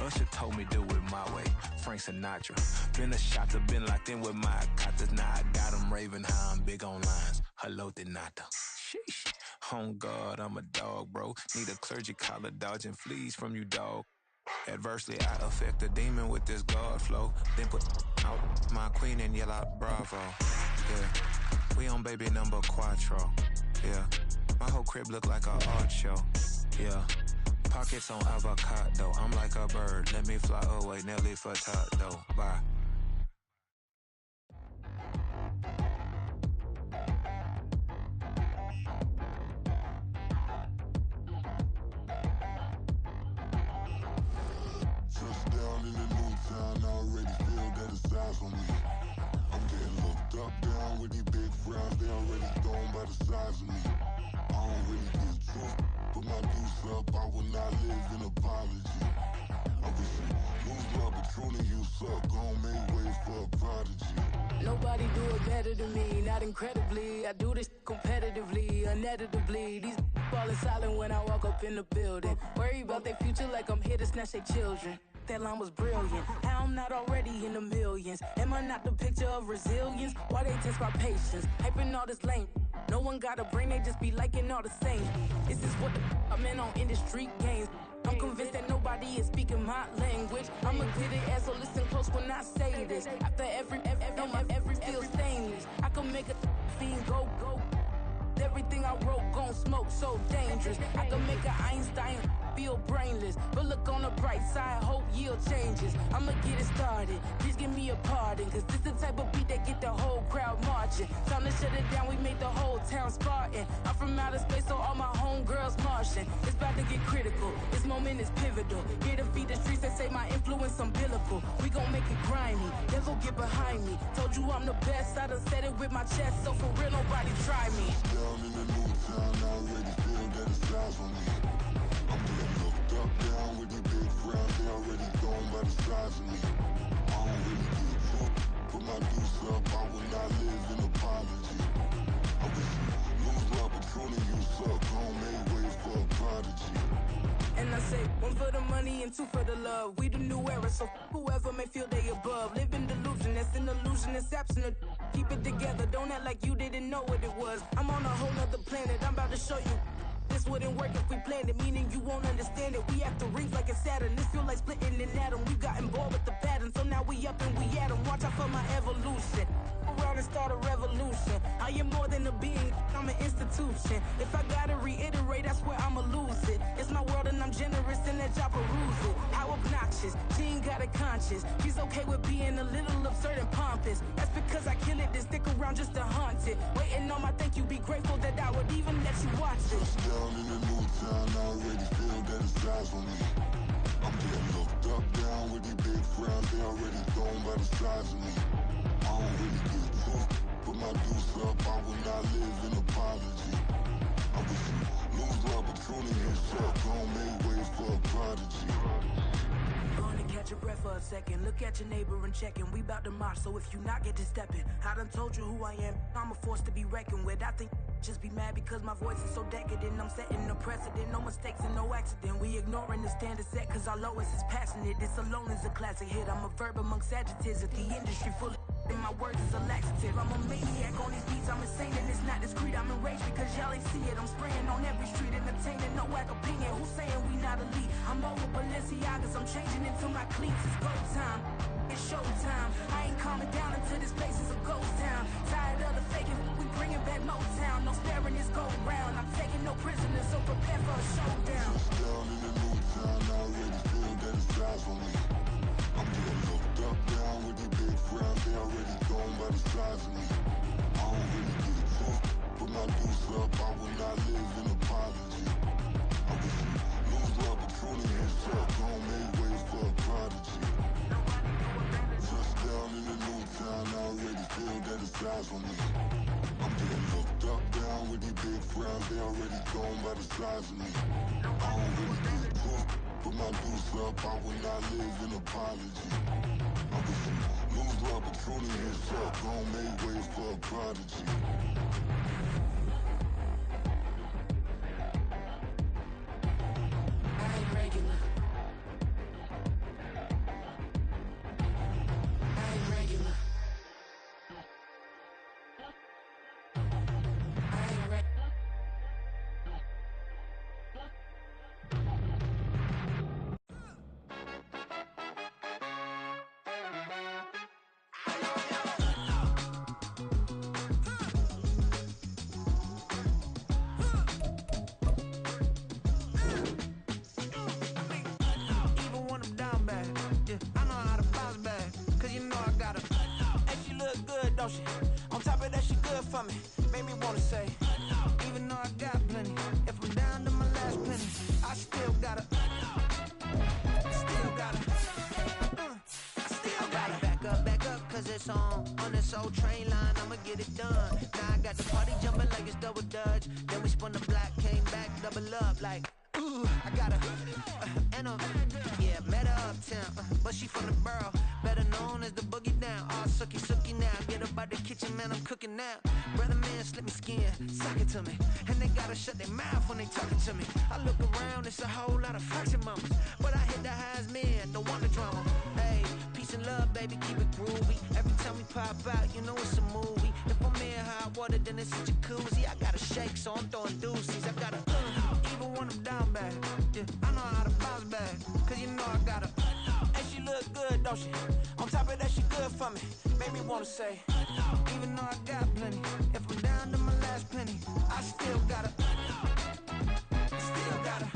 Usher told me do it my way, Frank Sinatra. Been a shot to been locked in with my cotters. Now I got them raving how I'm big on lines. Hello, Denata. Sheesh. On God, I'm a dog, bro. Need a clergy collar dodging fleas from you, dog. Adversely, I affect the demon with this God flow. Then put out my queen and yell out bravo. Yeah, we on baby number quattro. Yeah, my whole crib look like a art show. Yeah, pockets on avocado. I'm like a bird. Let me fly away, Nelly Furtado. Bye. Touchdown in the new town, I already feel that it's eyes on me. I'm getting looked up, down with these big frowns, they already thrown by the size of me. I don't really get truth, put my deuce up, I will not live in apology. I wish you lose love, but truly you suck, gon' make way for a prodigy. Nobody do it better than me, not incredibly. I do this competitively, uneditably. These falling silent when I walk up in the building. Worry about their future like I'm here to snatch their children. That line was brilliant. How I'm not already in the millions? Am I not the picture of resilience? Why they test my patience? Hyping all this lame. No one got a brain, they just be liking all the same. This is what the I'm in on industry games. I'm convinced that nobody is speaking my language. I'ma get it as so listen close when I say this. After every feel stainless. I can make a fiend go. Everything I wrote gon' smoke, so dangerous. I can make an Einstein feel brainless. But look on the bright side, hope yield changes. I'ma get it started, please give me a pardon. Cause this the type of beat that get the whole crowd marching. Time to shut it down, we made the whole town Spartan. I'm from outer space, so all my homegirls Martian. It's about to get critical, this moment is pivotal. Here to feed the streets that say my influence umbilical. We gon' make it grimy, devil get behind me. Told you I'm the best, I done said it with my chest. So for real, nobody try me. Down in the new town, I already feel that it's eyes on me. I'm getting looked up, down with these big frowns, they already thrown by the size of me. I don't really get truth, put my deuce up, I will not live in apology. I wish you lose love, but truly you suck, gon' make way for a prodigy. And I say, one for the money and two for the love. We the new era, so whoever may feel they above. Live in delusion, that's an illusion, it's absent. Keep it together, don't act like you didn't know what it was. I'm on a whole nother planet, I'm about to show you. This wouldn't work if we planned it, meaning you won't understand it. We have to rings like a Saturn, this feel like splitting an atom. We've gotten bored with the pattern, so now we up and we at 'em. Watch out for my evolution. Around and start a revolution. I am more than a being, I'm an institution. If I gotta reiterate, I swear I'ma lose it. It's my world and I'm generous and let y'all peruse it. How obnoxious, she ain't got a conscience. She's okay with being a little absurd and pompous. That's because I kill it, then stick around just to haunt it. Waiting on my thank you, be grateful that I would even let you watch it. Down in the new town, I already feel that it's eyes on me. I'm getting looked up, down with these big frowns, they already thrown by the size of me. I don't really get truth, put my deuce up, I will not live in apology. I wish you lose love, but truly you suck, gon' make way for a prodigy. Gonna catch your breath for a second. Look at your neighbor and check in. We bout to march, so if you not get to stepping, I done told you who I am. I'm a force to be reckoned with. I think just be mad because my voice is so decadent. I'm setting a precedent, no mistakes and no accident. We ignoring the standard set cause our lowest is passionate. This alone is a classic hit. I'm a verb amongst adjectives. If the industry full of and my words is a laxative. I'm a maniac on these beats, I'm insane and it's not discreet. I'm enraged because y'all ain't see it. I'm spraying on every street, entertaining, no whack opinion. Who's saying we not elite? I'm over Balenciagas, I'm changing into my cleats. It's go time, it's showtime. I ain't calming down until this place is a ghost town. Tired of the faking, we bringing back Motown. No sparing this go round. I'm taking no prisoners, so prepare for a showdown. Down in the new town, I already feel that it's eyes on me. I'm getting looked up, down with these big frowns, they already thrown by the size of me. I don't really get truth, put my deuce up, I will not live in apology. I wish you lose love, but truly you suck, gon' make way for a prodigy. Touchdown in the new town, I already feel that it's eyes on me. I'm getting looked up, down with these big frowns, they already thrown by the size of me. I don't really get truth, put my deuce up, I will not live in apology. I wish you lose love, but truly you suck, gon' make way for a prodigy. I ain't regular. don't she? On top of that, she good for me. Made me wanna say, even though I got plenty, if I'm down to my last penny, I still gotta, back up, cause it's on this old train line, I'ma get it done. Now I got the party jumping like it's double dutch. Then we spun the block, came back, double up like, ooh, I got a, yeah, met her uptown, but she from the borough, better known as the boogie down. All sookie now, get up out the kitchen, man, I'm cooking now. Brother man, slip me skin, suck it to me, and they gotta shut their mouth when they talking to me. I look around, it's a whole lot of fraction mamas, but I hit the highs, man, don't want the drama. Hey, peace and love, baby, keep it groovy. Every time we pop out, you know it's a movie. If I'm in hot water, then it's a jacuzzi. I gotta shake, so I'm throwing deuces. I gotta, even when I'm down bad, yeah, I know how to bounce back, cause you know I gotta, and she look good, don't she? On top of that, she good for me. Made me wanna say, even though I got plenty, if I'm down to my last penny, I still gotta, still gotta.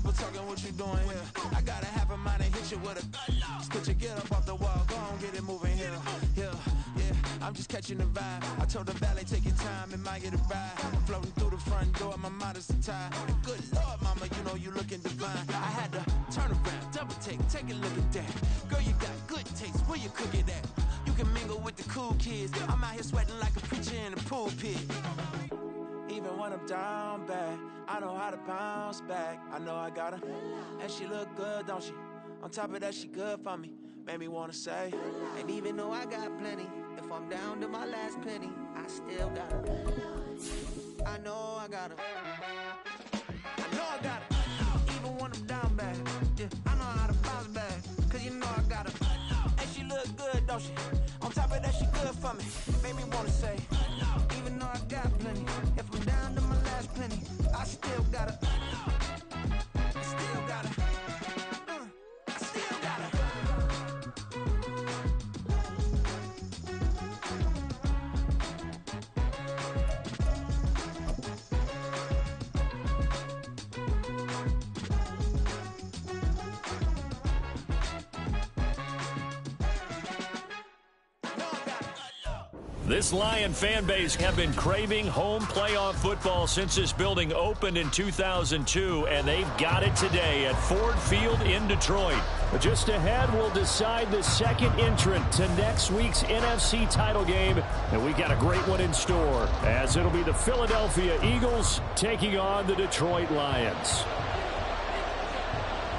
Talking what you doing here. I got a half a mind to hit you with a could you get up off the wall, go on, get it moving here. Yeah, I'm just catching the vibe. I told the valet, take your time, it might get a ride. I'm floating through the front door, my modest attire. And good Lord, mama, you know you looking divine. I had to turn around, double take a look at that. Girl, you got good taste, where you cook it at? You can mingle with the cool kids. I'm out here sweating like a preacher in a pulpit. Even when I'm down bad, I know how to bounce back. I know I got her, and she look good, don't she? On top of that, she good for me. Made me wanna say, and even though I got plenty, if I'm down to my last penny, I still got her. I know I got her. I know I got her. Even when I'm down bad, yeah, I know how to bounce back, cause you know I got her. And she look good, don't she? On top of that, she good for me. Made me wanna say, even though I got plenty, if I'm down to my last penny, I still gotta, still gotta, still gotta. This Lion fan base have been craving home playoff football since this building opened in 2002, and they've got it today at Ford Field in Detroit. But just ahead, we'll decide the second entrant to next week's NFC title game, and we got a great one in store, as it'll be the Philadelphia Eagles taking on the Detroit Lions.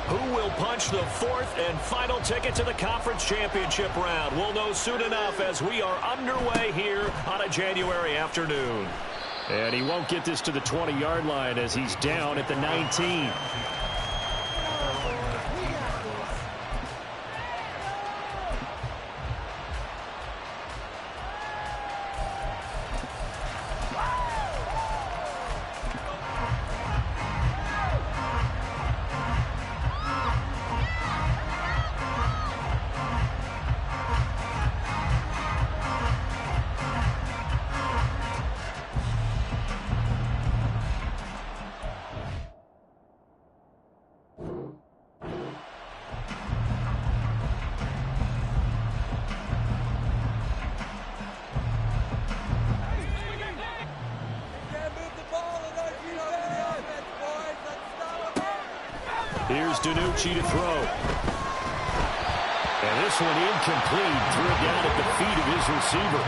Who will punch the fourth and final ticket to the conference championship round? We'll know soon enough as we are underway here on a January afternoon. And he won't get this to the 20-yard line as he's down at the 19. Here's DiNucci to throw. And this one incomplete. Threw it down at the feet of his receiver.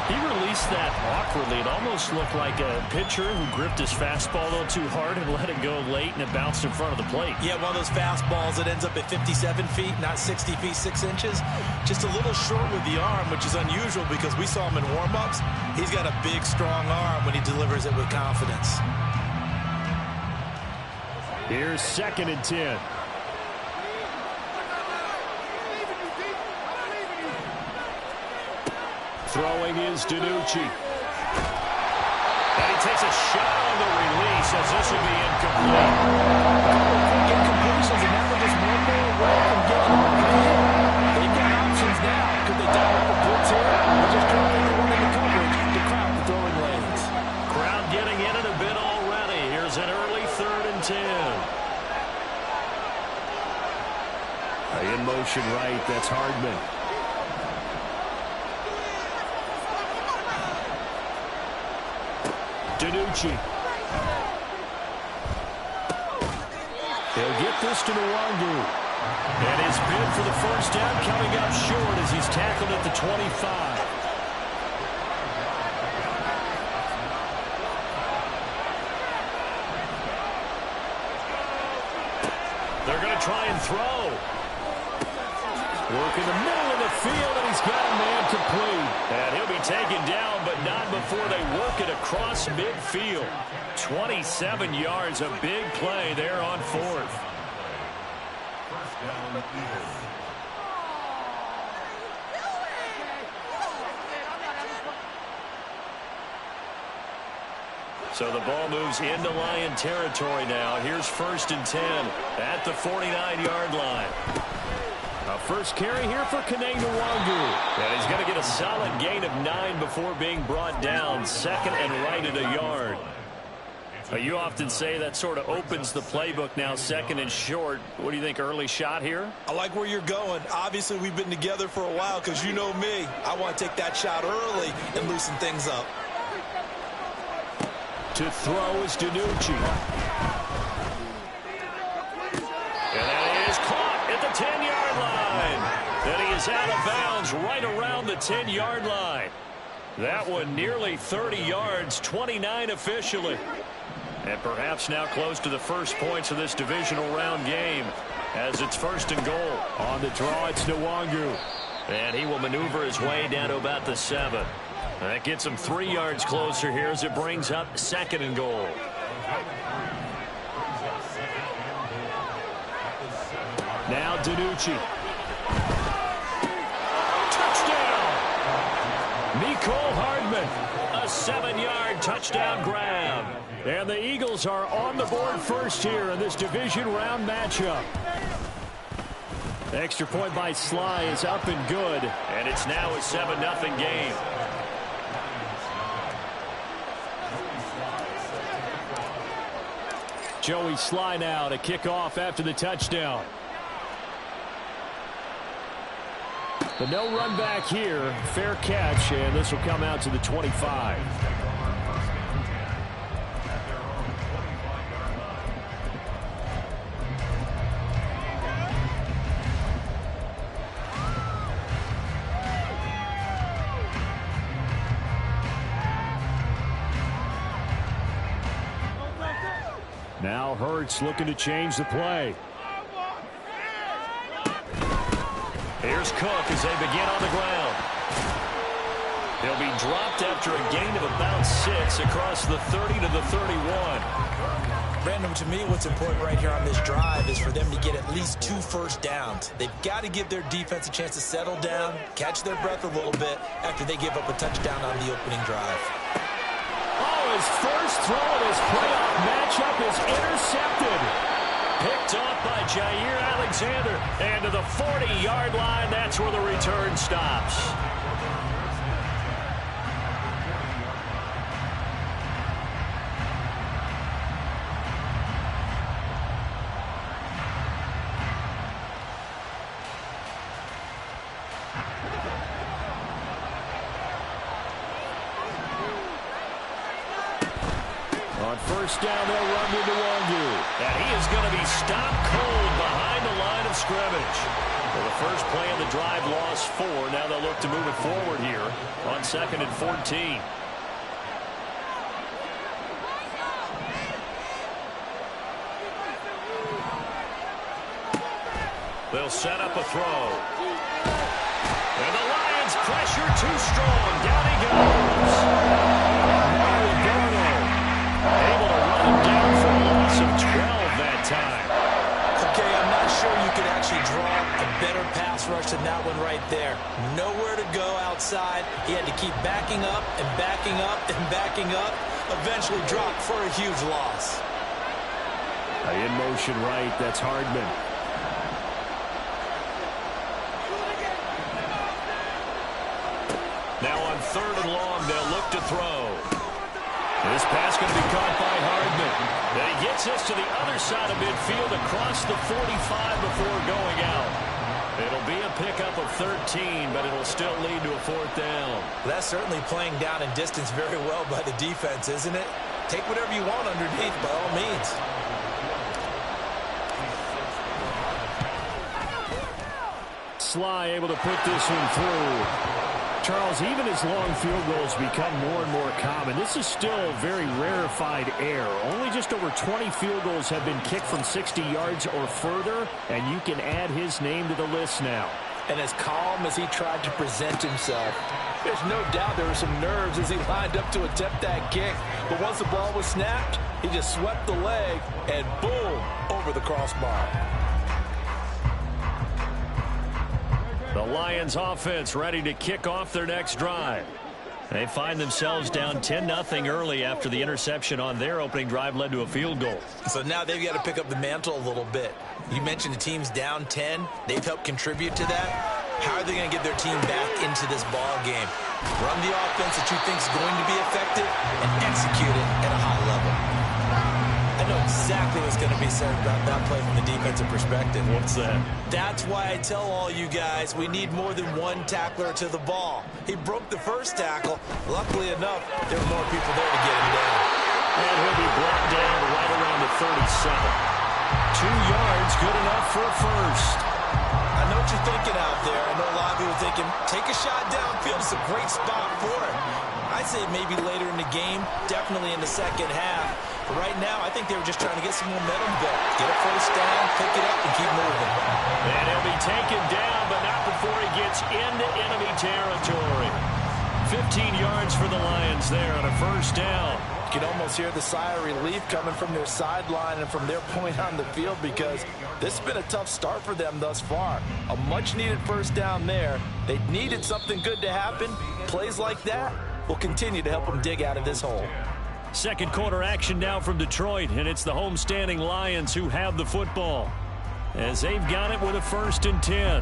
He released that awkwardly. It almost looked like a pitcher who gripped his fastball a little too hard and let it go late, and it bounced in front of the plate. Yeah, one of those fastballs that ends up at 57 feet, not 60 feet, 6 inches. Just a little short with the arm, which is unusual because we saw him in warm-ups. He's got a big, strong arm when he delivers it with confidence. Here's 2nd and 10. Throwing is DiNucci. And he takes a shot on the release as this will be incomplete. Incompletions, and now they're just one more away from getting on the field. They've got options now. Could they dial up a blitz here or just try to run into coverage? That's Hardman. DiNucci. He'll get this to Nwangu. And his bid for the first down coming up short as he's tackled at the 25. They're going to try and throw. Work in the middle of the field, and he's got a man complete. And he'll be taken down, but not before they work it across midfield. 27 yards, a big play there on fourth. So the ball moves into Lion territory now. Here's 1st and 10 at the 49-yard line. A first carry here for Kene Nwangu. And he's going to get a solid gain of 9 before being brought down. 2nd and right at a yard. You often say that sort of opens the playbook now, 2nd and short. What do you think, early shot here? I like where you're going. Obviously, we've been together for a while because you know me. I want to take that shot early and loosen things up. To throw is DiNucci. And that is caught at the 10-yard line. Then he is out of bounds right around the 10-yard line. That one nearly 30 yards, 29 officially. And perhaps now close to the first points of this divisional round game as it's 1st and goal. On the draw, it's Nwangu. And he will maneuver his way down to about the 7. That gets him 3 yards closer here as it brings up 2nd and goal. Now DiNucci. Touchdown! Mecole Hardman. A 7-yard touchdown grab. And the Eagles are on the board first here in this division round matchup. Extra point by Sly is up and good. And it's now a 7-0 game. Joey Sly now to kick off after the touchdown. The no run back here. Fair catch, and this will come out to the 25. Now Hurts looking to change the play. Here's Cook as they begin on the ground. He'll be dropped after a gain of about 6 across the 30 to the 31. Brandon, to me, what's important right here on this drive is for them to get at least 2 first downs. They've got to give their defense a chance to settle down, catch their breath a little bit after they give up a touchdown on the opening drive. His first throw of his playoff matchup is intercepted. Picked off by Jair Alexander. And to the 40-yard line, that's where the return stops. First down, they'll run with Nwangu. And he is going to be stopped cold behind the line of scrimmage. Well, the first play of the drive lost 4. Now they'll look to move it forward here on 2nd and 14. They'll set up a throw. And the Lions pressure too strong. Down he goes. Able to run him down for a loss of 12 that time. Okay, I'm not sure you could actually draw a better pass rush than that one right there. Nowhere to go outside. He had to keep backing up and backing up and backing up. Eventually dropped for a huge loss. In motion right, that's Hardman. Now on 3rd and long, they'll look to throw. This pass going to be caught by Hardman. Then he gets this to the other side of midfield across the 45 before going out. It'll be a pickup of 13, but it'll still lead to a 4th down. That's certainly playing down in distance very well by the defense, isn't it? Take whatever you want underneath, by all means. Sly able to put this one through. Charles, even as long field goals become more and more common, this is still very rarefied air. Only just over 20 field goals have been kicked from 60 yards or further, and you can add his name to the list now. And as calm as he tried to present himself, there's no doubt there were some nerves as he lined up to attempt that kick. But once the ball was snapped, he just swept the leg and boom, over the crossbar. The Lions offense ready to kick off their next drive. They find themselves down 10-0 early after the interception on their opening drive led to a field goal. So now they've got to pick up the mantle a little bit. You mentioned the team's down 10. They've helped contribute to that. How are they going to get their team back into this ball game? Run the offense that you think is going to be effective and execute it at a high level. I know exactly what's going to be said about that play from the defensive perspective. What's that? That's why I tell all you guys we need more than one tackler to the ball. He broke the first tackle. Luckily enough, there were more people there to get him down. And he'll be brought down right around the 37. 2 yards, good enough for a first. I know what you're thinking out there. I know a lot of people are thinking, take a shot downfield. It's a great spot for it. I'd say maybe later in the game, definitely in the second half. But right now, I think they were just trying to get some momentum built. Get a first down, pick it up, and keep moving. And he'll be taken down, but not before he gets into enemy territory. 15 yards for the Lions there on a first down. You can almost hear the sigh of relief coming from their sideline and from their point on the field because this has been a tough start for them thus far. A much-needed first down there. They needed something good to happen. Plays like that will continue to help them dig out of this hole. Second quarter action now from Detroit, and it's the homestanding Lions who have the football as they've got it with a 1st and 10.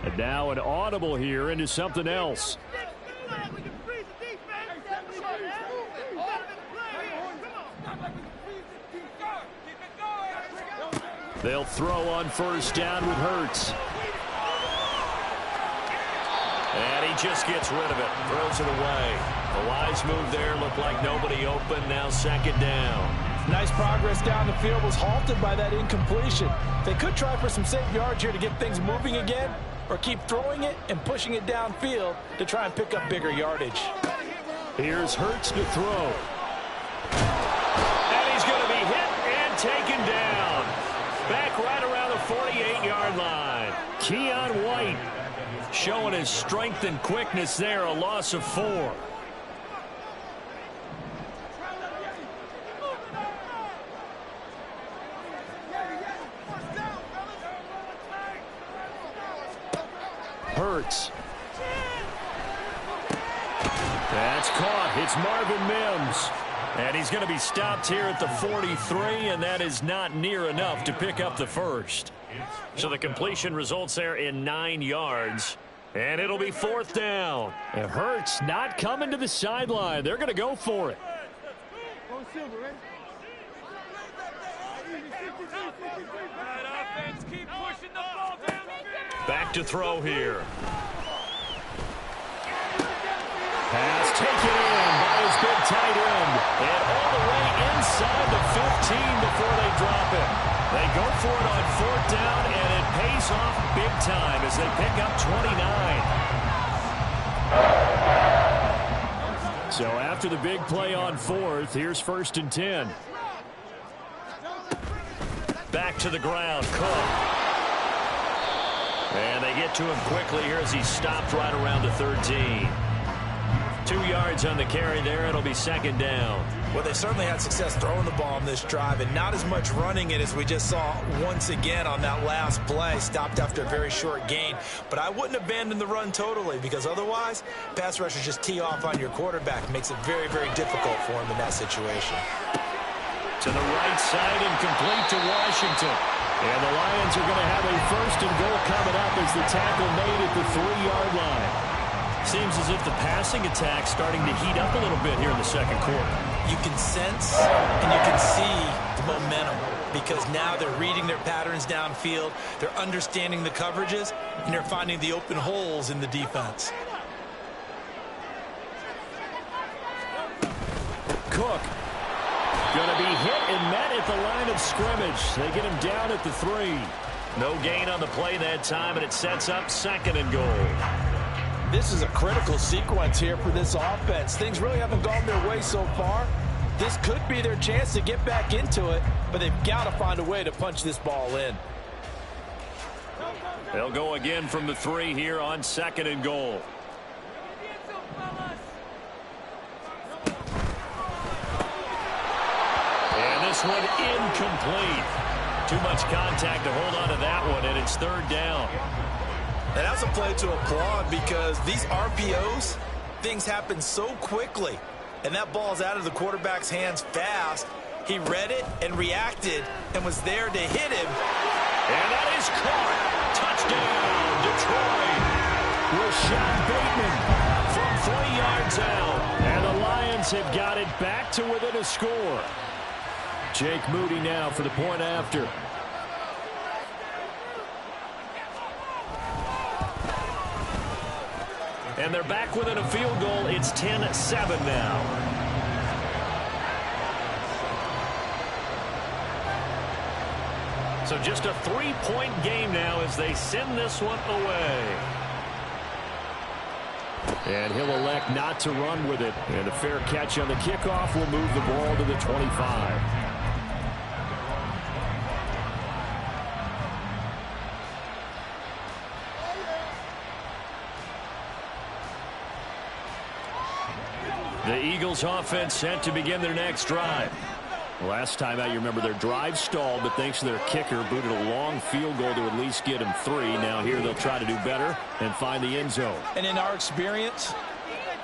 And now an audible here into something else. They'll throw on first down with Hurts. And he just gets rid of it, throws it away. The wise move there, looked like nobody open, now 2nd down. Nice progress down the field, was halted by that incompletion. They could try for some safe yards here to get things moving again, or keep throwing it and pushing it downfield to try and pick up bigger yardage. Here's Hurts to throw. And he's going to be hit and taken down. Back right around the 48-yard line. Keon White showing his strength and quickness there, a loss of 4. Hurts. That's caught. It's Marvin Mims. And he's going to be stopped here at the 43, and that is not near enough to pick up the first. So the completion results there in 9 yards. And it'll be 4th down. And Hurts not coming to the sideline. They're going to go for it. Back to throw here. Pass taken in by his big tight end. And all the way inside the 15 before they drop it. They go for it on 4th down, and it pays off big time as they pick up 29. So after the big play on 4th, here's 1st and 10. Back to the ground, Cook. And they get to him quickly here as he's stopped right around the 13. 2 yards on the carry there. It'll be 2nd down. Well, they certainly had success throwing the ball on this drive and not as much running it as we just saw once again on that last play. Stopped after a very short gain. But I wouldn't abandon the run totally because otherwise, pass rushers just tee off on your quarterback. Makes it very, very difficult for him in that situation. To the right side and complete to Washington. And the Lions are going to have a 1st and goal coming up as the tackle made at the 3-yard line. Seems as if the passing attack's starting to heat up a little bit here in the second quarter. You can sense and you can see the momentum because now they're reading their patterns downfield, they're understanding the coverages, and they're finding the open holes in the defense. Cook going to be hit and met at the line of scrimmage. They get him down at the 3. No gain on the play that time, and it sets up 2nd and goal. This is a critical sequence here for this offense. Things really haven't gone their way so far. This could be their chance to get back into it, but they've got to find a way to punch this ball in. They'll go again from the 3 here on 2nd and goal. And this one incomplete. Too much contact to hold on to that one, and it's 3rd down. And that's a play to applaud because these RPOs, things happen so quickly. And that ball's out of the quarterback's hands fast. He read it and reacted and was there to hit him. And that is caught. Touchdown, Detroit. Rashad Bateman from 3 yards out. And the Lions have got it back to within a score. Jake Moody now for the point after. And they're back within a field goal. It's 10-7 now. So just a 3-point game now as they send this one away. And he'll elect not to run with it. And a fair catch on the kickoff will move the ball to the 25. The Eagles offense set to begin their next drive. Last time out, you remember their drive stalled, but thanks to their kicker, booted a long field goal to at least get them 3. Now here they'll try to do better and find the end zone. And in our experience,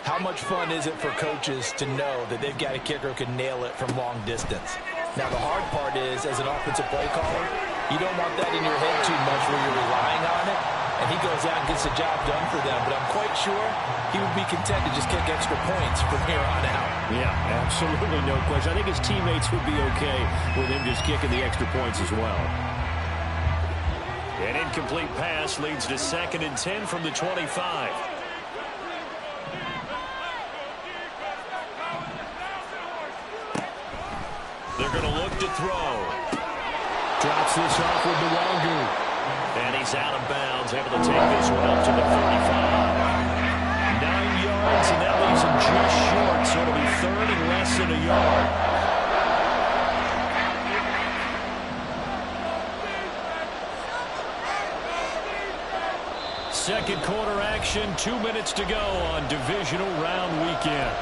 how much fun is it for coaches to know that they've got a kicker who can nail it from long distance? Now the hard part is, as an offensive play caller, you don't want that in your head too much where you're relying on it. And he goes out and gets the job done for them. But I'm quite sure he would be content to just kick extra points from here on out. Yeah, absolutely no question. I think his teammates would be okay with him just kicking the extra points as well. An incomplete pass leads to 2nd and 10 from the 25. They're going to look to throw. Drops this off with Nwangu. And he's out of bounds, able to take this one up to the 35. 9 yards, and that leaves him just short, so it'll be 3rd and less than a yard. Second quarter action, 2 minutes to go on divisional round weekend.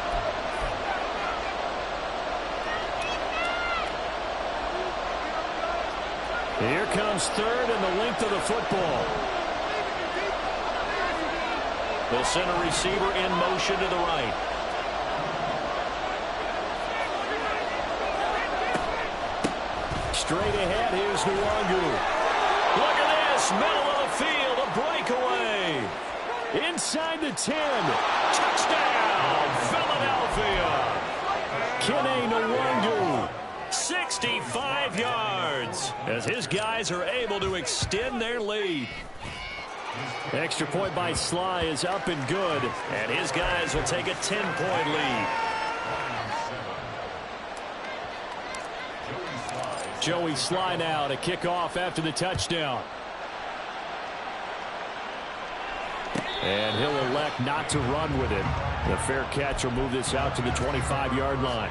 Here comes 3rd and the length of the football. They'll send a receiver in motion to the right. Straight ahead, here's Nwangu. Look at this, middle of the field, a breakaway. Inside the 10. Touchdown, Philadelphia. Kene Nwangu. 65 yards as his guys are able to extend their lead. Extra point by Sly is up and good, and his guys will take a 10-point lead. Joey Sly now to kick off after the touchdown. And he'll elect not to run with it. The fair catch will move this out to the 25-yard line.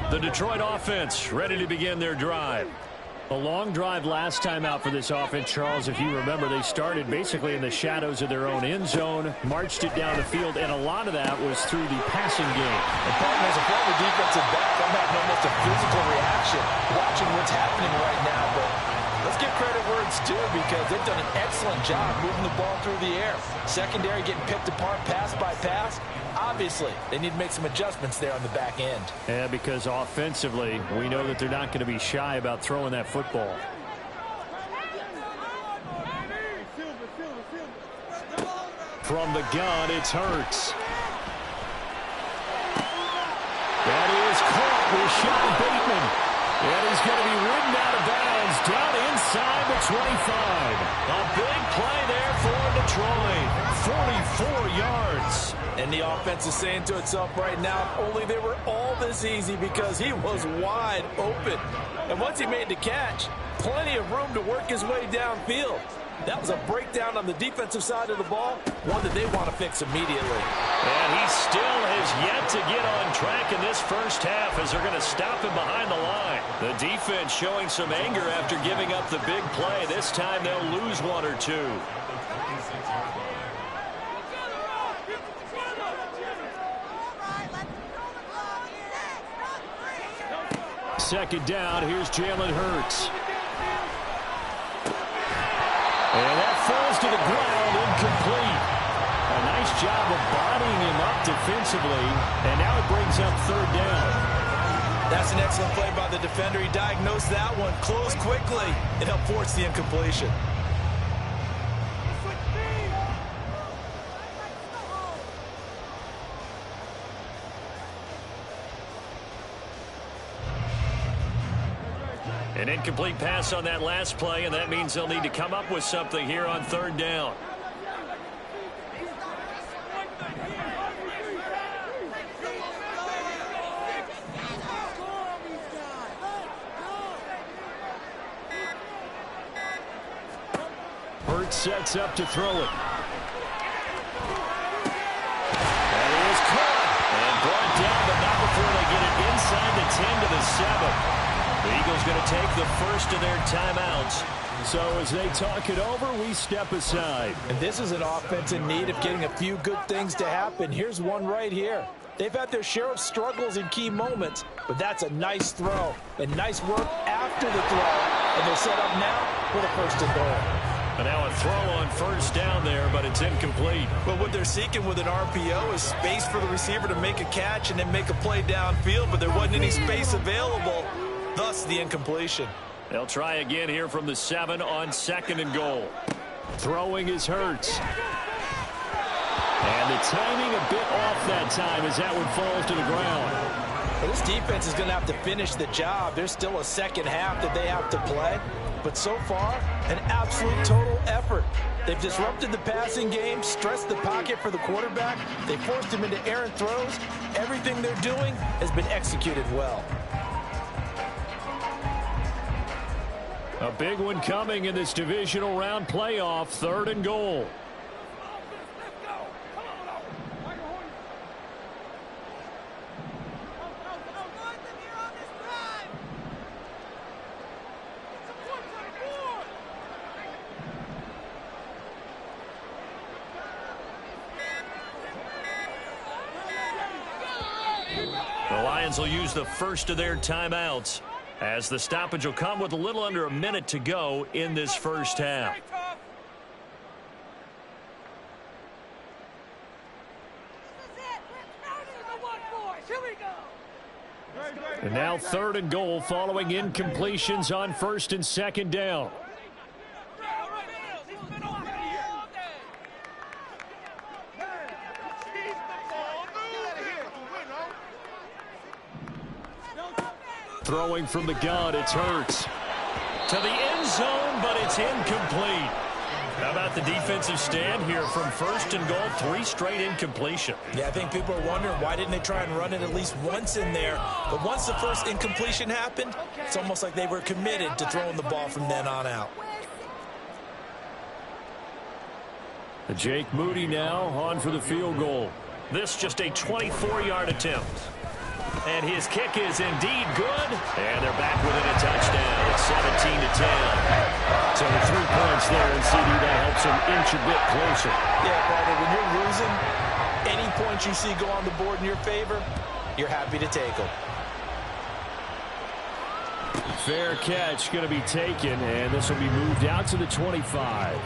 The Detroit offense ready to begin their drive. A long drive last time out for this offense, Charles. If you remember, they started basically in the shadows of their own end zone, marched it down the field, and a lot of that was through the passing game. And Barton, as a former defensive back, I'm having almost a physical reaction watching what's happening right now. But let's give credit where it's due because they've done an excellent job moving the ball through the air. Secondary getting picked apart pass by pass. Obviously, they need to make some adjustments there on the back end. Yeah, because offensively, we know that they're not going to be shy about throwing that football. From the gun, it's Hurts. That is caught with Sean Bateman. And he's going to be ridden out of bounds down inside the 25. A big play there for Detroit. 44 yards. And the offense is saying to itself right now, if only they were all this easy, because he was wide open. And once he made the catch, plenty of room to work his way downfield. That was a breakdown on the defensive side of the ball, one that they want to fix immediately. And he still has yet to get on track in this first half as they're going to stop him behind the line. The defense showing some anger after giving up the big play. This time they'll lose one or two. Second down, here's Jalen Hurts. And that falls to the ground, incomplete. A nice job of bodying him up defensively, and now it brings up third down. That's an excellent play by the defender. He diagnosed that one, closed quickly, and helped force the incompletion. An incomplete pass on that last play, and that means they'll need to come up with something here on third down. Hurts sets up to throw it. That is caught and brought down, but not before they get it inside the 10 to the 7. The Eagles going to take the first of their timeouts. So as they talk it over, we step aside. And this is an offense in need of getting a few good things to happen. Here's one right here. They've had their share of struggles in key moments, but that's a nice throw and nice work after the throw. And they're set up now with a first and goal. And now a throw on first down there, but it's incomplete. Well, what they're seeking with an RPO is space for the receiver to make a catch and then make a play downfield, but there wasn't any space available. Thus, the incompletion. They'll try again here from the 7 on second and goal. Throwing is Hurts. And the timing a bit off that time as that one falls to the ground. Well, this defense is going to have to finish the job. There's still a second half that they have to play. But so far, an absolute total effort. They've disrupted the passing game, stressed the pocket for the quarterback. They forced him into errant throws. Everything they're doing has been executed well. A big one coming in this divisional round playoff, third and goal. The Lions will use the first of their timeouts, as the stoppage will come with a little under a minute to go in this first half. And now third and goal following incompletions on first and second down. Throwing from the gun, it's Hurts. To the end zone, but it's incomplete. How about the defensive stand here from first and goal, 3 straight incompletion. Yeah, I think people are wondering why didn't they try and run it at least once in there. But once the first incompletion happened, it's almost like they were committed to throwing the ball from then on out. Jake Moody now on for the field goal. This just a 24-yard attempt. And his kick is indeed good. And they're back within a touchdown. It's 17-10. So the 3 points there, and CD, that helps him inch a bit closer. Yeah, brother, when you're losing, any points you see go on the board in your favor, you're happy to take them. Fair catch going to be taken, and this will be moved out to the 25.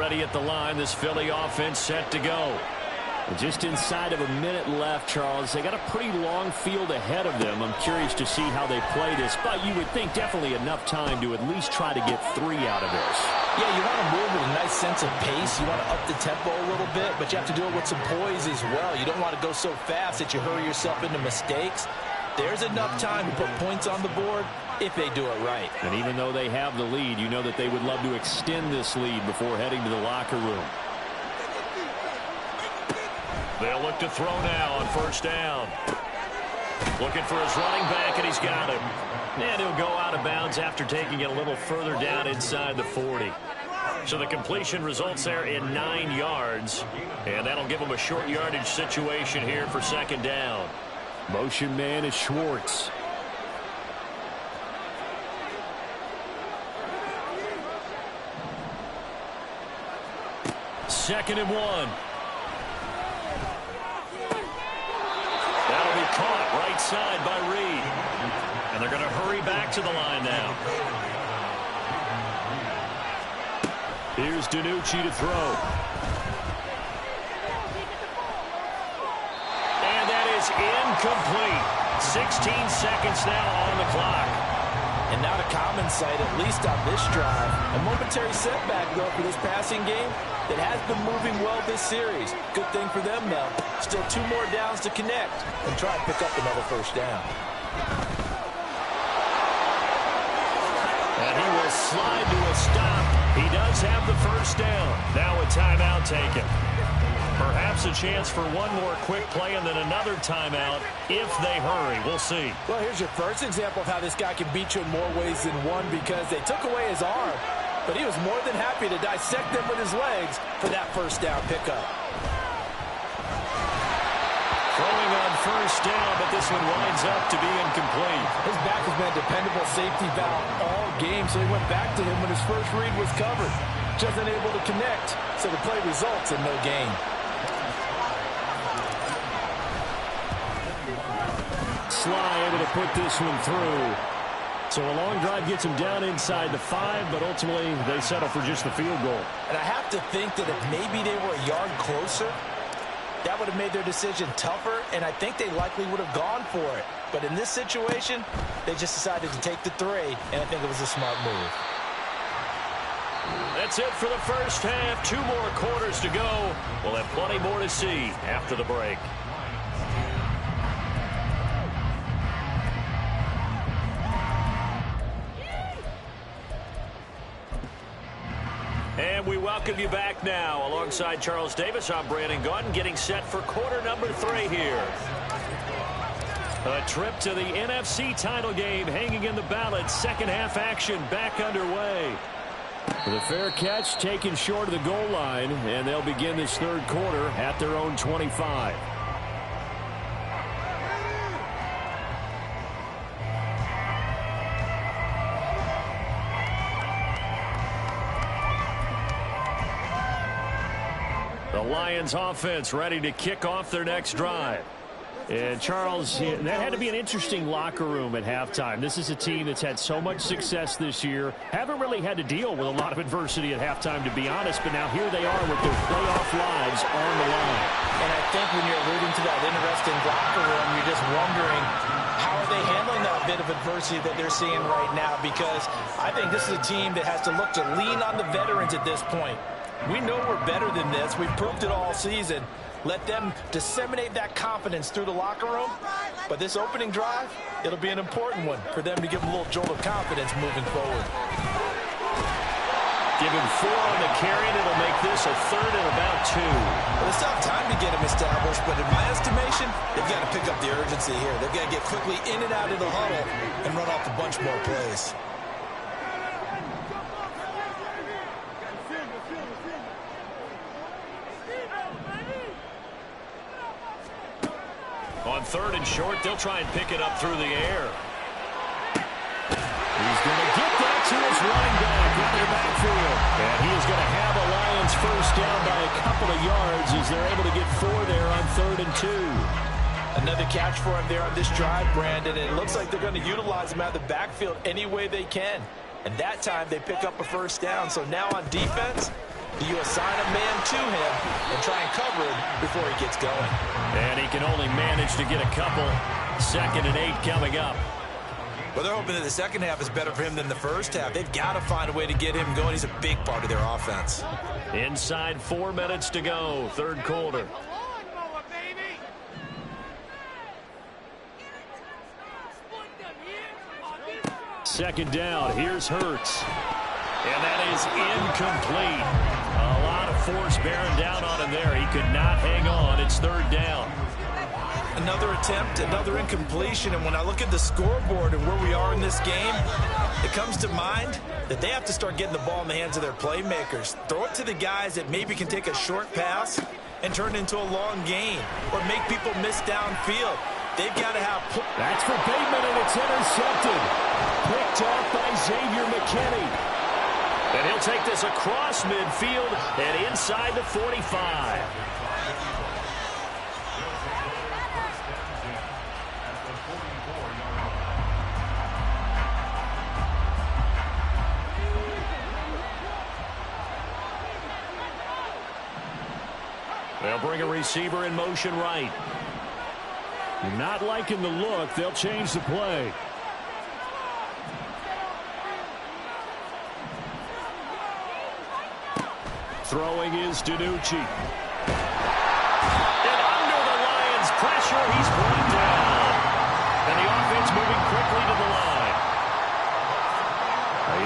ready at the line. This Philly offense set to go. Just inside of a minute left, Charles. They got a pretty long field ahead of them. I'm curious to see how they play this, but you would think definitely enough time to at least try to get 3 out of this. Yeah, you want to move with a nice sense of pace. You want to up the tempo a little bit, but you have to do it with some poise as well. You don't want to go so fast that you hurry yourself into mistakes. There's enough time to put points on the board if they do it right. And even though they have the lead, you know that they would love to extend this lead before heading to the locker room. They'll look to throw now on first down. Looking for his running back, and he's got him. And he'll go out of bounds after taking it a little further down inside the 40. So the completion results there in 9 yards. And that'll give him a short yardage situation here for second down. Motion man is Schwartz. Second and 1. That'll be caught right side by Reed. And they're going to hurry back to the line now. Here's DiNucci to throw. And that is incomplete. 16 seconds now on the clock. And not a common sight, at least on this drive. A momentary setback, though, for this passing game that has been moving well this series. Good thing for them, though. Still 2 more downs to connect and try and pick up another first down. And he will slide to a stop. He does have the first down. Now a timeout taken. Perhaps a chance for one more quick play and then another timeout if they hurry. We'll see. Well, here's your first example of how this guy can beat you in more ways than one, because they took away his arm, but he was more than happy to dissect them with his legs for that first down pickup. Throwing on first down, but this one winds up to be incomplete. His back has been a dependable safety valve all game, so he went back to him when his first read was covered. Just unable to connect, so the play results in no gain. Sly able to put this one through. So a long drive gets him down inside the 5, but ultimately they settle for just the field goal. And I have to think that if maybe they were a yard closer, that would have made their decision tougher, and I think they likely would have gone for it. But in this situation, they just decided to take the 3, and I think it was a smart move. That's it for the first half. 2 more quarters to go. We'll have plenty more to see after the break. And we welcome you back now. Alongside Charles Davis, I'm Brandon Gaudin, getting set for quarter number 3 here. A trip to the NFC title game hanging in the balance. Second half action back underway. The fair catch taken short of the goal line, and they'll begin this third quarter at their own 25. The Lions offense ready to kick off their next drive. And Charles, that had to be an interesting locker room at halftime. This is a team that's had so much success this year. Haven't really had to deal with a lot of adversity at halftime, to be honest, but now here they are with their playoff lives on the line. And I think when you're alluding to that interesting locker room, you're just wondering how are they handling that bit of adversity that they're seeing right now, because I think this is a team that has to look to lean on the veterans at this point. We know we're better than this. We've proved it all season. Let them disseminate that confidence through the locker room. But this opening drive, it'll be an important one for them to give them a little jolt of confidence moving forward. Give him 4 on the carry, and it'll make this a third and about 2. Well, it's not time to get them established, but in my estimation, they've got to pick up the urgency here. They've got to get quickly in and out of the huddle and run off a bunch more plays. On third and short, they'll try and pick it up through the air. He's going to get that to his running back in their backfield. And he is going to have a Lions first down by a couple of yards as they're able to get 4 there on 3rd and 2. Another catch for him there on this drive, Brandon. And it looks like they're going to utilize him out of the backfield any way they can. And that time they pick up a first down. So now on defense, You assign a man to him and try and cover him before he gets going. And he can only manage to get a couple. 2nd and 8 coming up. Well, they're hoping that the second half is better for him than the first half. They've got to find a way to get him going. He's a big part of their offense. Inside 4 minutes to go, 3rd quarter. Second down, here's Hurts. And that is incomplete. A lot of force bearing down on him there. He could not hang on. It's 3rd down. Another attempt, another incompletion, and when I look at the scoreboard and where we are in this game, it comes to mind that they have to start getting the ball in the hands of their playmakers. Throw it to the guys that maybe can take a short pass and turn it into a long gain or make people miss downfield. They've got to have... That's for Bateman, and it's intercepted. Picked off by Xavier McKinney. And he'll take this across midfield and inside the 45. They'll bring a receiver in motion right. Not liking the look. They'll change the play. Throwing is DiNucci. And under the Lions' pressure, he's brought down. And the offense moving quickly to the line.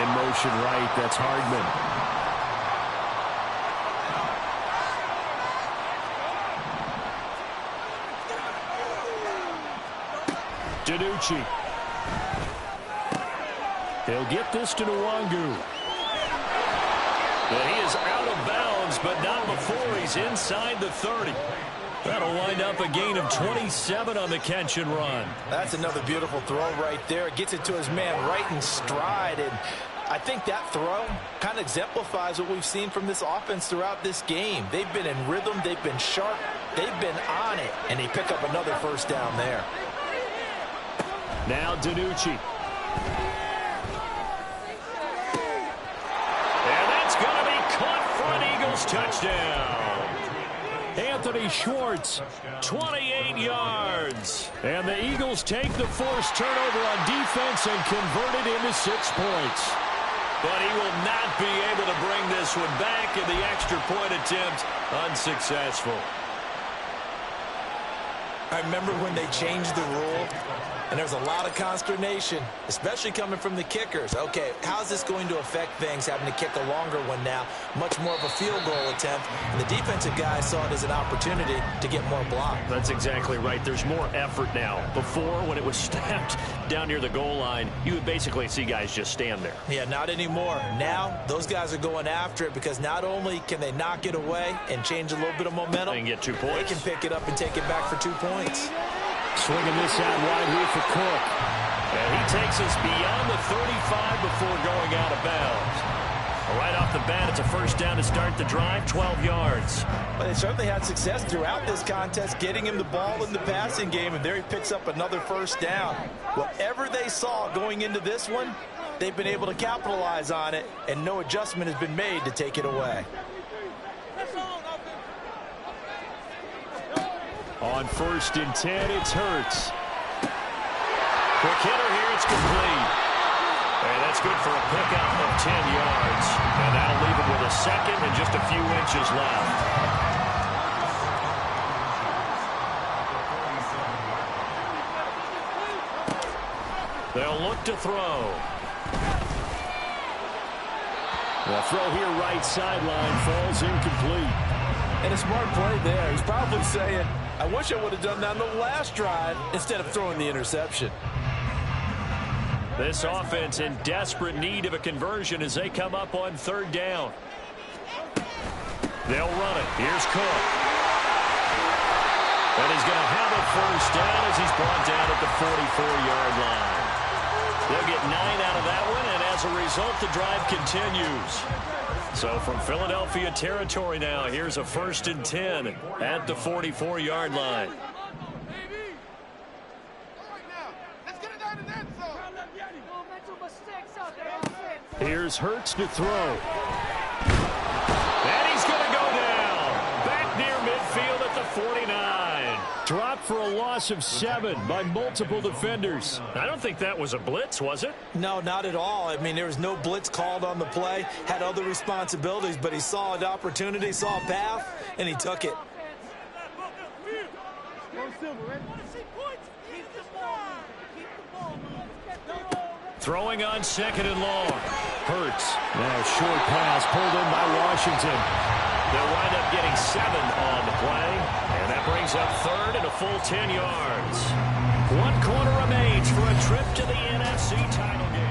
In motion right, that's Hardman. DiNucci. He'll get this to Nwangu. But he is out of bounds, but not before he's inside the 30. That'll wind up a gain of 27 on the catch and run. That's another beautiful throw right there. Gets it to his man right in stride. And I think that throw kind of exemplifies what we've seen from this offense throughout this game. They've been in rhythm. They've been sharp. They've been on it. And they pick up another first down there. Now DiNucci. And that's going to be caught for an Eagles touchdown. Anthony Schwartz, 28 yards. And the Eagles take the forced turnover on defense and convert it into 6 points. But he will not be able to bring this one back, in the extra point attempt unsuccessful. I remember when they changed the rule, and there was a lot of consternation, especially coming from the kickers. Okay, how's this going to affect things, having to kick a longer one now? Much more of a field goal attempt. And the defensive guys saw it as an opportunity to get more block. That's exactly right. There's more effort now. Before, when it was snapped down near the goal line, you would basically see guys just stand there. Yeah, not anymore. Now, those guys are going after it because not only can they knock it away and change a little bit of momentum, they can get 2 points. They can pick it up and take it back for 2 points. Swinging this out wide here for Cook. And he takes us beyond the 35 before going out of bounds. Right off the bat, it's a first down to start the drive, 12 yards. But they certainly had success throughout this contest, getting him the ball in the passing game, and there he picks up another first down. Whatever they saw going into this one, they've been able to capitalize on it, and no adjustment has been made to take it away. On 1st and 10, it's Hurts. Quick hitter here, it's complete. And that's good for a pickup of 10 yards. And that'll leave him with a second and just a few inches left. They'll look to throw. The throw here right sideline falls incomplete. And a smart play there. He's probably saying, I wish I would have done that on the last drive instead of throwing the interception. This offense in desperate need of a conversion as they come up on 3rd down. They'll run it. Here's Cook. And he's going to have a first down as he's brought down at the 44-yard line. They'll get 9 out of that one, and as a result, the drive continues. So from Philadelphia territory now, here's a 1st and 10 at the 44-yard line. Here's Hurts to throw. And 49. Dropped for a loss of 7 by multiple defenders. I don't think that was a blitz, was it? No, not at all. I mean, there was no blitz called on the play. Had other responsibilities, but he saw an opportunity, saw a path, and he took it. Throwing on 2nd and long. Hurts. Now short pass pulled in by Washington. They'll wind up getting 7 on the play. And that brings up 3rd and a full 10 yards. 1 quarter remains for a trip to the NFC title game.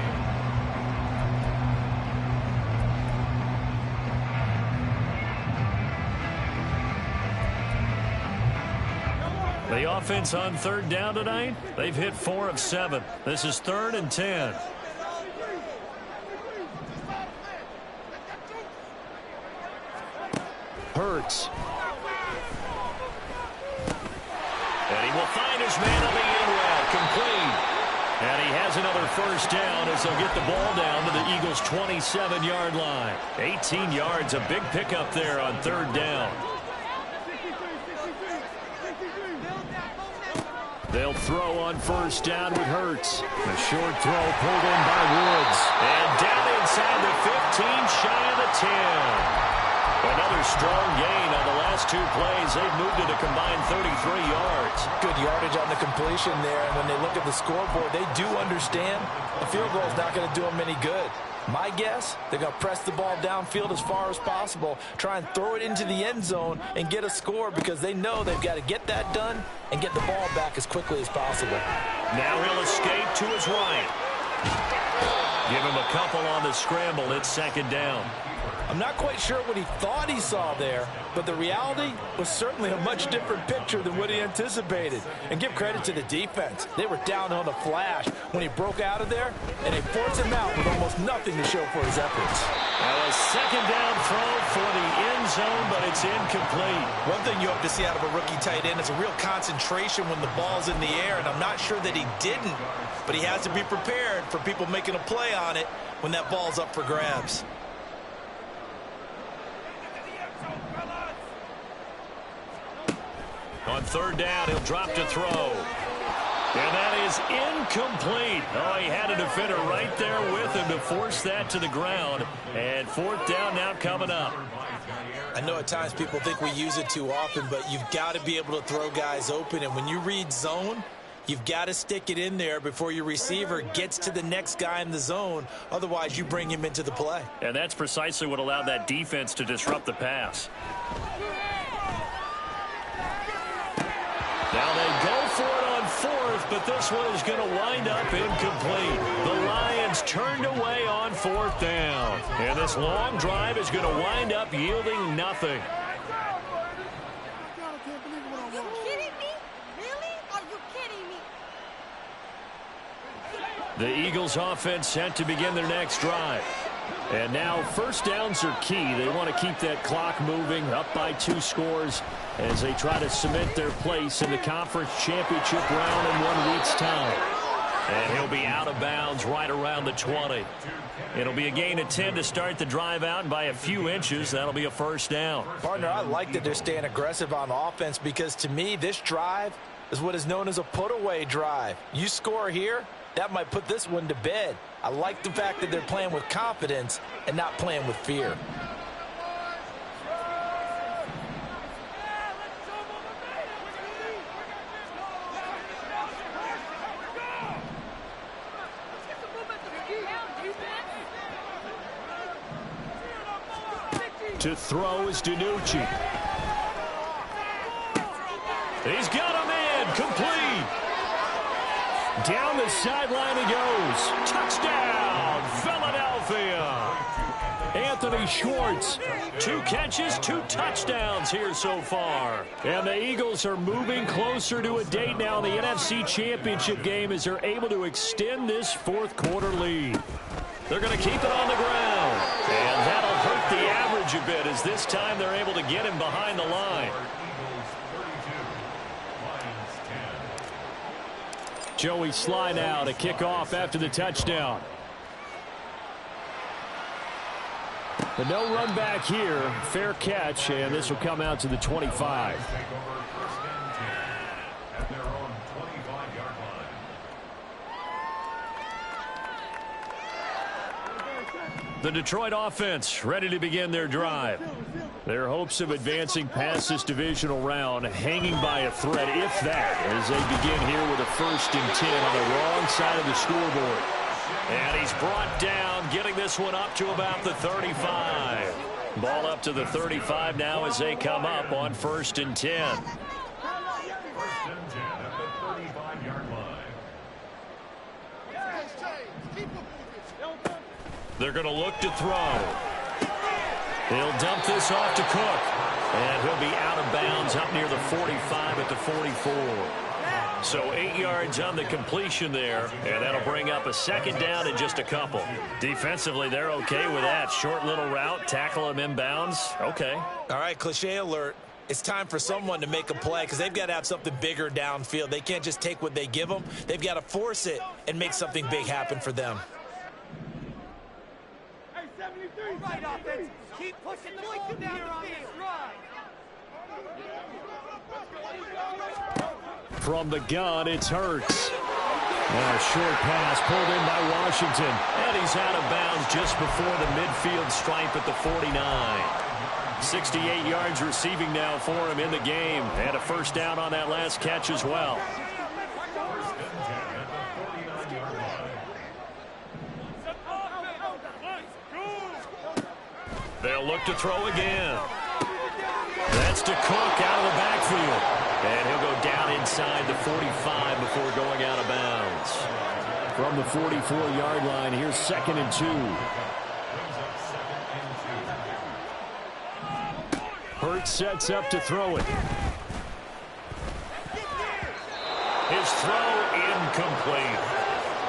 The offense on 3rd down tonight, they've hit 4 of 7. This is 3rd and 10. Hurts. And he will find his man on the end route, complete. And he has another first down as they'll get the ball down to the Eagles' 27-yard line. 18 yards, a big pickup there on 3rd down. They'll throw on 1st down with Hurts. A short throw pulled in by Woods. And down inside the 15, shy of the 10. Another strong gain on the last 2 plays. They've moved it a combined 33 yards. Good yardage on the completion there. And when they look at the scoreboard, they do understand a field goal is not going to do them any good. My guess, they're going to press the ball downfield as far as possible, try and throw it into the end zone and get a score because they know they've got to get that done and get the ball back as quickly as possible. Now he'll escape to his right. Give him a couple on the scramble. It's 2nd down. I'm not quite sure what he thought he saw there, but the reality was certainly a much different picture than what he anticipated. And give credit to the defense. They were down on a flash when he broke out of there, and they forced him out with almost nothing to show for his efforts. Well, a 2nd down throw for the end zone, but it's incomplete. One thing you hope to see out of a rookie tight end is a real concentration when the ball's in the air, and I'm not sure that he didn't, but he has to be prepared for people making a play on it when that ball's up for grabs. On 3rd down, he'll drop to throw. And that is incomplete. Oh, he had a defender right there with him to force that to the ground. And 4th down now coming up. I know at times people think we use it too often, but you've got to be able to throw guys open. And when you read zone, you've got to stick it in there before your receiver gets to the next guy in the zone. Otherwise, you bring him into the play. And that's precisely what allowed that defense to disrupt the pass. Now they go for it on 4th, but this one is going to wind up incomplete. The Lions turned away on 4th down. And this long drive is going to wind up yielding nothing. Are you kidding me? Really? Are you kidding me? The Eagles offense set to begin their next drive. And now 1st downs are key. They want to keep that clock moving, up by 2 scores as they try to cement their place in the conference championship round in 1 week's time. And he'll be out of bounds right around the 20. It'll be a gain of 10 to start the drive out, and by a few inches, that'll be a 1st down. Partner, I like that they're staying aggressive on offense because to me, this drive is what is known as a put-away drive. You score here, that might put this one to bed. I like the fact that they're playing with confidence and not playing with fear. To throw is DiNucci. He's got him in, complete. Down the sideline he goes. Touchdown, Philadelphia. Anthony Schwartz, 2 catches, 2 touchdowns here so far. And the Eagles are moving closer to a date now in the NFC Championship game as they're able to extend this 4th quarter lead. They're going to keep it on the ground. And that'll hurt the average a bit as this time they're able to get him behind the line. Joey Sly now to kick off after the touchdown. But no run back here. Fair catch, and this will come out to the 25. The Detroit offense ready to begin their drive. Their hopes of advancing past this divisional round hanging by a thread, if that, as they begin here with a 1st and 10 on the wrong side of the scoreboard. And he's brought down, getting this one up to about the 35. Ball up to the 35 now as they come up on 1st and 10. First and 10 at the 35-yard line. They're going to look to throw. He'll dump this off to Cook. And he'll be out of bounds up near the 45 at the 44. So 8 yards on the completion there, and that'll bring up a 2nd down and just a couple. Defensively, they're okay with that. Short little route, tackle him inbounds. Okay. All right, cliche alert. It's time for someone to make a play because they've got to have something bigger downfield. They can't just take what they give them. They've got to force it and make something big happen for them. Hey, 73. Right, offense. Keep pushing the ball down the field. From the gun, it's Hurts. And a short pass pulled in by Washington. And he's out of bounds just before the midfield stripe at the 49. 68 yards receiving now for him in the game. And a 1st down on that last catch as well. They'll look to throw again. That's to Cook out of the backfield. And he'll go down inside the 45 before going out of bounds. From the 44-yard line, here's 2nd and 2. Hurts sets up to throw it. His throw incomplete.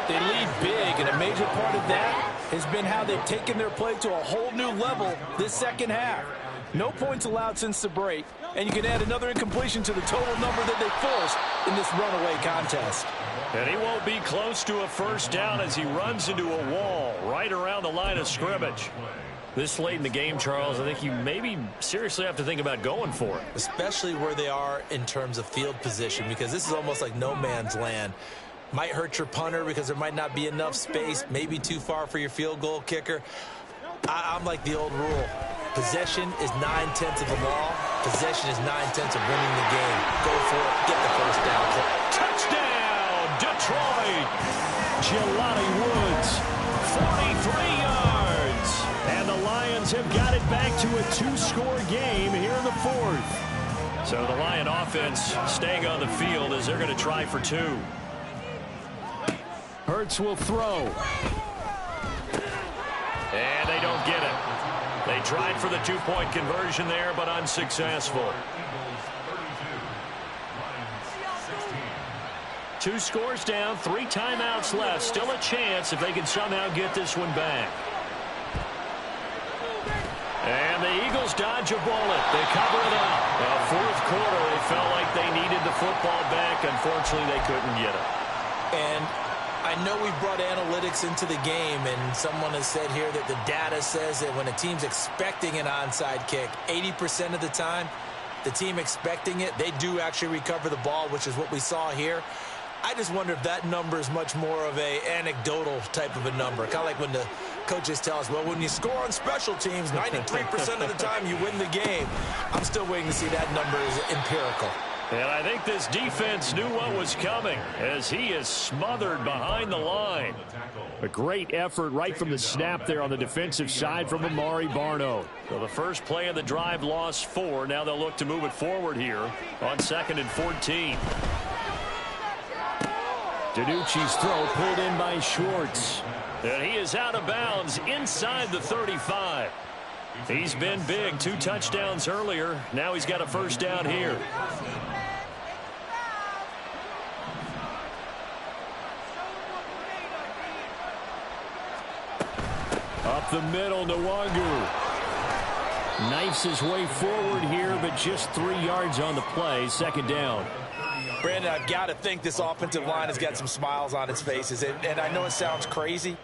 They lead big, and a major part of that has been how they've taken their play to a whole new level this 2nd half. No points allowed since the break, and you can add another incompletion to the total number that they forced in this runaway contest. And he won't be close to a 1st down as he runs into a wall right around the line of scrimmage. This late in the game, Charles, I think you maybe seriously have to think about going for it. Especially where they are in terms of field position, because this is almost like no man's land. Might hurt your punter because there might not be enough space, maybe too far for your field goal kicker. I'm like the old rule. Possession is 9/10 of the law. Possession is 9/10 of winning the game. Go for it. Get the 1st down. Touchdown, Detroit. Jelani Woods, 43 yards. And the Lions have got it back to a 2-score game here in the 4th. So the Lion offense staying on the field as they're going to try for 2. Hurts will throw. And they don't get it. They tried for the 2-point conversion there, but unsuccessful. 2 scores down, 3 timeouts left. Still a chance if they can somehow get this one back. And the Eagles dodge a bullet. They cover it up. The 4th quarter, they felt like they needed the football back. Unfortunately, they couldn't get it. And I know we brought analytics into the game, and someone has said here that the data says that when a team's expecting an onside kick, 80% of the time, the team expecting it, they do actually recover the ball, which is what we saw here. I just wonder if that number is much more of a anecdotal type of a number. Kind of like when the coaches tell us, well, when you score on special teams, 93% of the time you win the game. I'm still waiting to see that number is empirical. And I think this defense knew what was coming as he is smothered behind the line. A great effort right from the snap there on the defensive side from Amari Barno. So the first play of the drive lost 4. Now they'll look to move it forward here on 2nd and 14. DiNucci's throw pulled in by Schwartz. And he is out of bounds inside the 35. He's been big. 2 touchdowns earlier. Now he's got a 1st down here. Up the middle, Nwangu. Knifes his way forward here, but just 3 yards on the play. 2nd down. Brandon, I've got to think this offensive line has got some smiles on its faces. And I know it sounds crazy,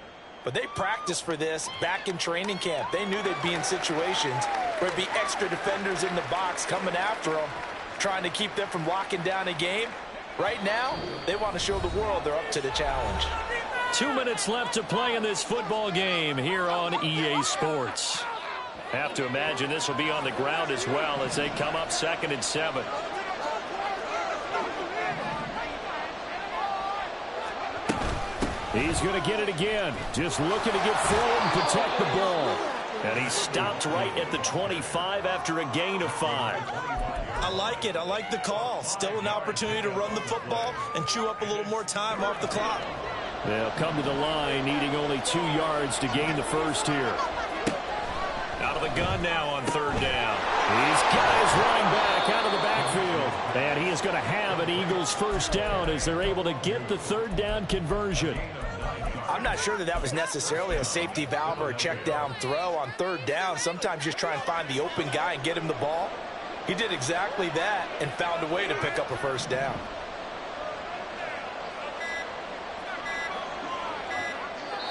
But they practiced for this back in training camp. They knew they'd be in situations where there'd be extra defenders in the box coming after them, trying to keep them from locking down a game. Right now, they want to show the world they're up to the challenge. 2 minutes left to play in this football game here on EA Sports. Have to imagine this will be on the ground as well as they come up 2nd and 7. He's going to get it again. Just looking to get forward and protect the ball. And he stopped right at the 25 after a gain of 5. I like it. I like the call. Still an opportunity to run the football and chew up a little more time off the clock. They'll come to the line needing only 2 yards to gain the first here. Out of the gun now on 3rd down. He's got his running back out of the backfield. And he is going to have an Eagles first down as they're able to get the 3rd down conversion. I'm not sure that was necessarily a safety valve or a check down throw on 3rd down. Sometimes just try and find the open guy and get him the ball. He did exactly that and found a way to pick up a first down.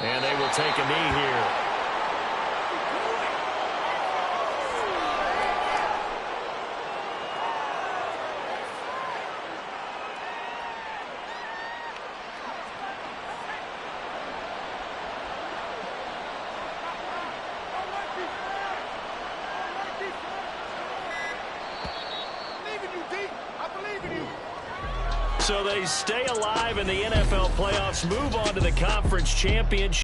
And they will take a knee here. So they stay alive in the NFL playoffs, move on to the conference championship.